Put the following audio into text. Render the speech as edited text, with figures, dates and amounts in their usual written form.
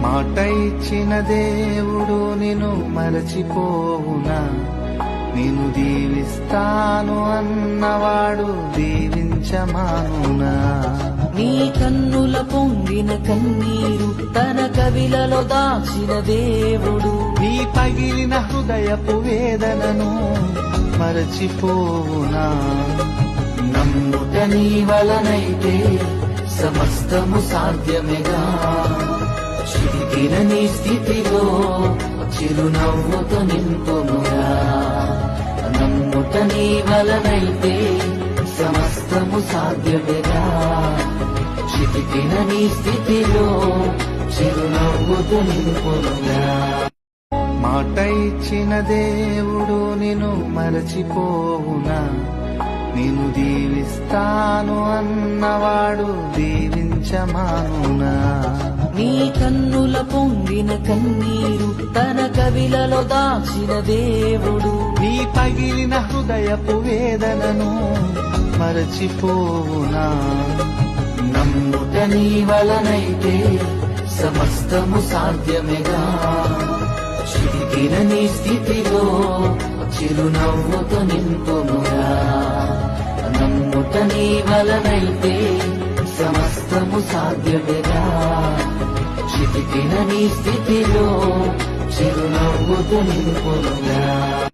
మాట ఇచ్చిన దేవుడు నిన్ను మరచిపోవునా? నిన్ను దీవిస్తాను అన్నవాడు దీవించమానునా? నీ కన్నుల పొంగిన కన్నీరు తన కవిలలో దాచిన దేవుడు నీ పగిలిన హృదయపు వేదనను మరచిపోవునా? నమ్ముట నీ వలనైతే సమస్తము సాధ్యమేగా. చిరిగిన నీ స్థితిలో చిరునవ్వుతో నింపునుగా. నమ్ముట నీ వలనైతే సమస్తము సాధ్యమేగా. చిరిగిన నీ స్థితిలో చిరునవ్వుతో నింపునుగా. మాట ఇచ్చిన దేవుడు నిన్ను మరచిపోవునా? నిన్ను దీవిస్తాను అన్నవాడు దీవించమానునా? నీ కన్నుల పొంగిన కన్నీరు తన కవిలలో దాచిన దేవుడు నీ పగిలిన హృదయపు వేదనను మరచిపోవునా? నమ్ముట నీ వలనైతే సమస్తము సాధ్యమేగా. చిరిగిన నీ స్థితిలో చిరునవ్వుతో నింపునుగా. నమ్ముట నీ వలనైతే సమస్తము సాధ్యమేగా. చిరిగిన నీ స్థితిలో చిరునవ్వుతో నింపునుగా.